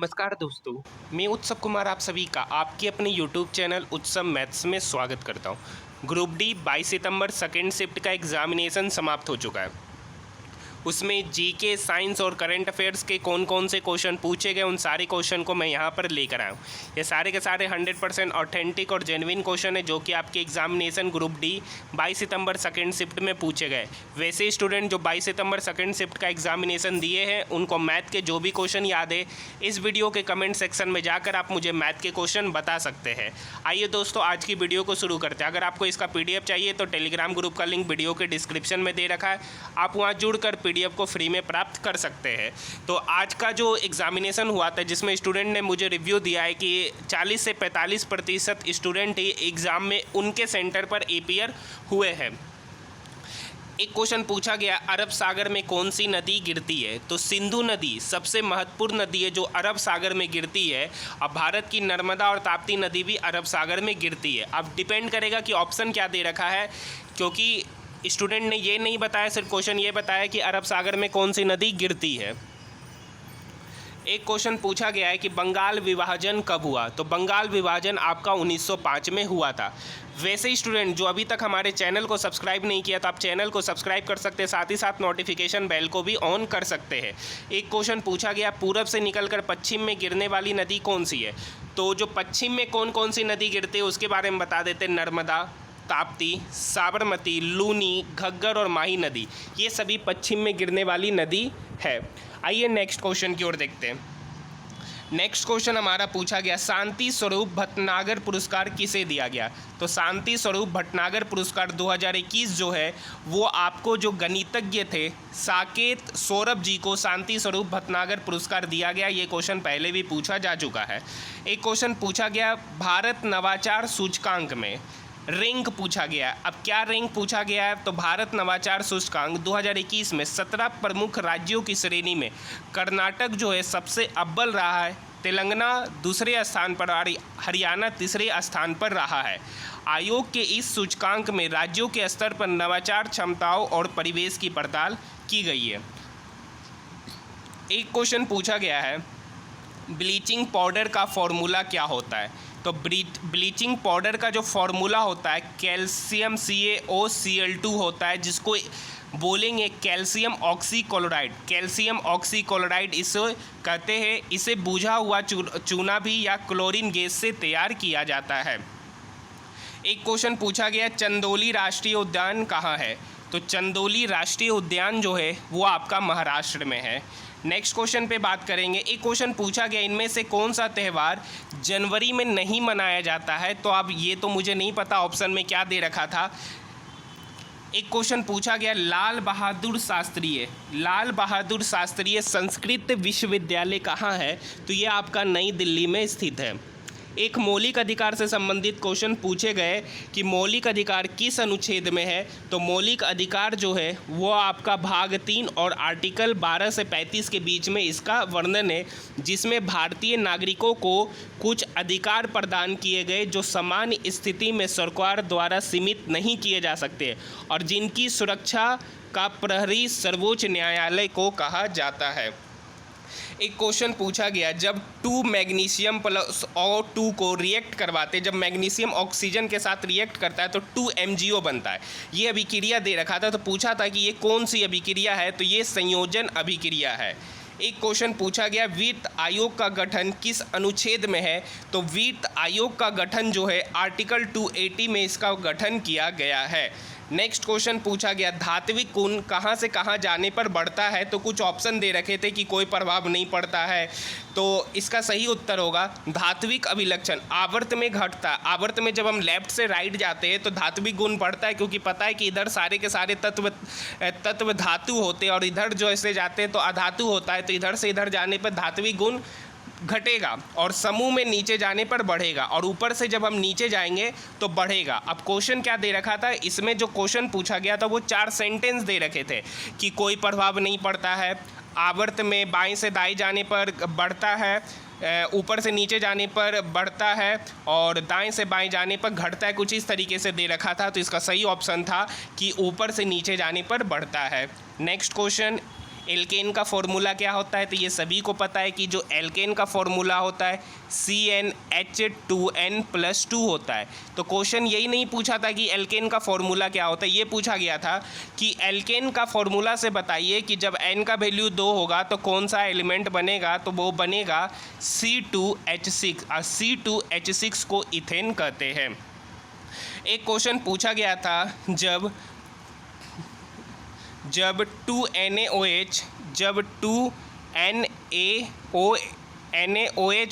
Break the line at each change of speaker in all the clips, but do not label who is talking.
नमस्कार दोस्तों, मैं उत्सव कुमार आप सभी का आपके अपने यूट्यूब चैनल उत्सव मैथ्स में स्वागत करता हूं। ग्रुप डी 22 सितंबर सेकेंड शिफ्ट का एग्जामिनेशन समाप्त हो चुका है। उसमें जीके, साइंस और करंट अफेयर्स के कौन कौन से क्वेश्चन पूछे गए, उन सारे क्वेश्चन को मैं यहाँ पर लेकर आया हूँ। ये सारे के सारे 100% ऑथेंटिक और जेन्युइन क्वेश्चन है जो कि आपके एग्जामिनेशन ग्रुप डी 22 सितंबर सेकेंड शिफ्ट में पूछे गए। वैसे स्टूडेंट जो 22 सितंबर सेकेंड शिफ्ट का एग्जामिनेशन दिए हैं उनको मैथ के जो भी क्वेश्चन याद है, इस वीडियो के कमेंट सेक्शन में जाकर आप मुझे मैथ के क्वेश्चन बता सकते हैं। आइए दोस्तों, आज की वीडियो को शुरू करते हैं। अगर आपको इसका PDF चाहिए तो टेलीग्राम ग्रुप का लिंक वीडियो के डिस्क्रिप्शन में दे रखा है, आप वहाँ जुड़कर PDF को फ्री में प्राप्त कर सकते हैं। तो आज का जो एग्जामिनेशन हुआ था जिसमें स्टूडेंट ने मुझे रिव्यू दिया है कि 40 से 45% स्टूडेंट एग्ज़ाम में उनके सेंटर पर अपीयर हुए हैं। एक क्वेश्चन पूछा गया, अरब सागर में कौन सी नदी गिरती है? तो सिंधु नदी सबसे महत्वपूर्ण नदी है जो अरब सागर में गिरती है। अब भारत की नर्मदा और ताप्ती नदी भी अरब सागर में गिरती है। अब डिपेंड करेगा कि ऑप्शन क्या दे रखा है, क्योंकि स्टूडेंट ने ये नहीं बताया, सिर्फ क्वेश्चन ये बताया कि अरब सागर में कौन सी नदी गिरती है। एक क्वेश्चन पूछा गया है कि बंगाल विभाजन कब हुआ? तो बंगाल विभाजन आपका 1905 में हुआ था। वैसे ही स्टूडेंट जो अभी तक हमारे चैनल को सब्सक्राइब नहीं किया तो आप चैनल को सब्सक्राइब कर सकते हैं, साथ ही साथ नोटिफिकेशन बेल को भी ऑन कर सकते हैं। एक क्वेश्चन पूछा गया, पूरब से निकलकर पश्चिम में गिरने वाली नदी कौन सी है? तो जो पश्चिम में कौन कौन सी नदी गिरती है उसके बारे में बता देते हैं। नर्मदा, ताप्ती, साबरमती, लूनी, घग्गर और माही नदी, ये सभी पश्चिम में गिरने वाली नदी है। आइए नेक्स्ट क्वेश्चन की ओर देखते हैं। नेक्स्ट क्वेश्चन हमारा पूछा गया, शांति स्वरूप भटनागर पुरस्कार किसे दिया गया? तो शांति स्वरूप भटनागर पुरस्कार 2021 जो है वो आपको जो गणितज्ञ थे साकेत सौरभ जी को शांति स्वरूप भटनागर पुरस्कार दिया गया। ये क्वेश्चन पहले भी पूछा जा चुका है। एक क्वेश्चन पूछा गया, भारत नवाचार सूचकांक में रैंक पूछा गया। अब क्या रैंक पूछा गया है? तो भारत नवाचार सूचकांक 2021 में 17 प्रमुख राज्यों की श्रेणी में कर्नाटक जो है सबसे अव्वल रहा है, तेलंगाना दूसरे स्थान पर और हरियाणा तीसरे स्थान पर रहा है। आयोग के इस सूचकांक में राज्यों के स्तर पर नवाचार क्षमताओं और परिवेश की पड़ताल की गई है। एक क्वेश्चन पूछा गया है, ब्लीचिंग पाउडर का फॉर्मूला क्या होता है? तो ब्लीचिंग पाउडर का जो फॉर्मूला होता है कैल्शियम CaOCl2 होता है, जिसको बोलेंगे कैल्शियम ऑक्सीक्लोराइड। कैल्शियम ऑक्सीक्लोराइड इसे कहते हैं। इसे बुझा हुआ चूना भी या क्लोरीन गैस से तैयार किया जाता है। एक क्वेश्चन पूछा गया, चंदौली राष्ट्रीय उद्यान कहाँ है? तो चंदौली राष्ट्रीय उद्यान जो है वो आपका महाराष्ट्र में है। नेक्स्ट क्वेश्चन पे बात करेंगे। एक क्वेश्चन पूछा गया, इनमें से कौन सा त्यौहार जनवरी में नहीं मनाया जाता है? तो अब ये तो मुझे नहीं पता ऑप्शन में क्या दे रखा था। एक क्वेश्चन पूछा गया, लाल बहादुर शास्त्रीय संस्कृत विश्वविद्यालय कहाँ है? तो ये आपका नई दिल्ली में स्थित है। एक मौलिक अधिकार से संबंधित क्वेश्चन पूछे गए कि मौलिक अधिकार किस अनुच्छेद में है? तो मौलिक अधिकार जो है वो आपका भाग 3 और आर्टिकल 12 से 35 के बीच में इसका वर्णन है, जिसमें भारतीय नागरिकों को कुछ अधिकार प्रदान किए गए जो सामान्य स्थिति में सरकार द्वारा सीमित नहीं किए जा सकते और जिनकी सुरक्षा का प्रहरी सर्वोच्च न्यायालय को कहा जाता है। एक क्वेश्चन पूछा गया, जब 2 मैग्नीशियम प्लस O2 को रिएक्ट करवाते, जब मैग्नीशियम ऑक्सीजन के साथ रिएक्ट करता है तो 2 MgO बनता है। ये अभिक्रिया दे रखा था, तो पूछा था कि ये कौन सी अभिक्रिया है? तो ये संयोजन अभिक्रिया है। एक क्वेश्चन पूछा गया, वित्त आयोग का गठन किस अनुच्छेद में है? तो वित्त आयोग का गठन जो है आर्टिकल 280 में इसका गठन किया गया है। नेक्स्ट क्वेश्चन पूछा गया, धात्विक गुण कहाँ से कहाँ जाने पर बढ़ता है? तो कुछ ऑप्शन दे रखे थे कि कोई प्रभाव नहीं पड़ता है, तो इसका सही उत्तर होगा धात्विक अभिलक्षण आवर्त में घटता है। आवर्त में जब हम लेफ्ट से राइट जाते हैं तो धात्विक गुण बढ़ता है, क्योंकि पता है कि इधर सारे के सारे तत्व धातु होते हैं और इधर जो ऐसे जाते हैं तो अधातु होता है, तो इधर से इधर जाने पर धात्विक गुण घटेगा और समूह में नीचे जाने पर बढ़ेगा और ऊपर से जब हम नीचे जाएंगे तो बढ़ेगा। अब क्वेश्चन क्या दे रखा था? इसमें जो क्वेश्चन पूछा गया था वो 4 सेंटेंस दे रखे थे कि कोई प्रभाव नहीं पड़ता है, आवर्त में बाएं से दाएं जाने पर बढ़ता है, ऊपर से नीचे जाने पर बढ़ता है और दाएं से बाएं जाने पर घटता है। कुछ इस तरीके से दे रखा था, तो इसका सही ऑप्शन था कि ऊपर से नीचे जाने पर बढ़ता है। नेक्स्ट क्वेश्चन, एल्केन का फॉर्मूला क्या होता है, तो ये सभी को पता है कि जो एल्केन का फॉर्मूला होता है CnH2n+2 होता है। तो क्वेश्चन यही नहीं पूछा था कि एल्केन का फॉर्मूला क्या होता है, ये पूछा गया था कि एल्केन का फॉर्मूला से बताइए कि जब n का वैल्यू 2 होगा तो कौन सा एलिमेंट बनेगा, तो वो बनेगा C2H6। और C2H6 को इथेन कहते हैं। एक क्वेश्चन पूछा गया था जब 2NaOH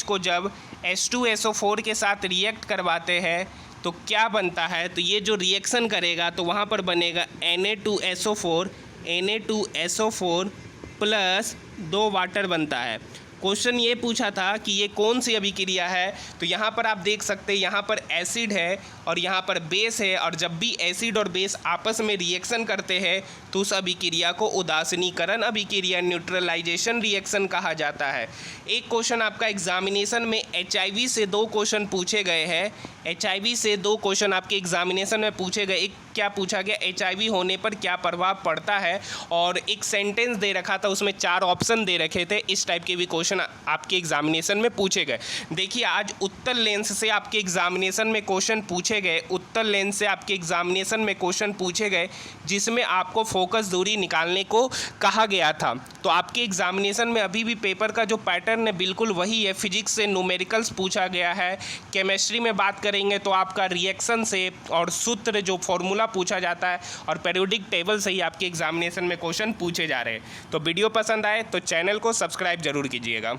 को जब H2SO4 के साथ रिएक्ट करवाते हैं तो क्या बनता है, तो ये जो रिएक्शन करेगा तो वहाँ पर बनेगा Na2SO4 प्लस 2 वाटर बनता है। क्वेश्चन ये पूछा था कि ये कौन सी अभिक्रिया है, तो यहाँ पर आप देख सकते हैं यहाँ पर एसिड है और यहाँ पर बेस है, और जब भी एसिड और बेस आपस में रिएक्शन करते हैं तो उस अभिक्रिया को उदासीनीकरण अभिक्रिया, न्यूट्रलाइजेशन रिएक्शन कहा जाता है। एक क्वेश्चन आपका एग्जामिनेशन में HIV से 2 क्वेश्चन पूछे गए हैं। HIV से 2 क्वेश्चन आपके एग्जामिनेशन में पूछे गए। एक क्या पूछा गया, HIV होने पर क्या प्रभाव पड़ता है, और एक सेंटेंस दे रखा था, उसमें 4 ऑप्शन दे रखे थे। इस टाइप के भी क्वेश्चन आपके एग्जामिनेशन में पूछे गए। देखिए आज उत्तर लेंस से आपके एग्जामिनेशन में क्वेश्चन पूछे गए, उत्तर लेंस से आपके एग्जामिनेशन में क्वेश्चन पूछे गए जिसमें आपको फोकस दूरी निकालने को कहा गया था। तो आपके एग्जामिनेशन में अभी भी पेपर का जो पैटर्न है बिल्कुल वही है। फिजिक्स से न्यूमेरिकल्स पूछा गया है, केमिस्ट्री में बात करेंगे तो आपका रिएक्शन से और सूत्र जो फॉर्मूला पूछा जाता है, और पीरियोडिक टेबल से ही आपके एग्जामिनेशन में क्वेश्चन पूछे जा रहे हैं। तो वीडियो पसंद आए तो चैनल को सब्सक्राइब जरूर कीजिएगा।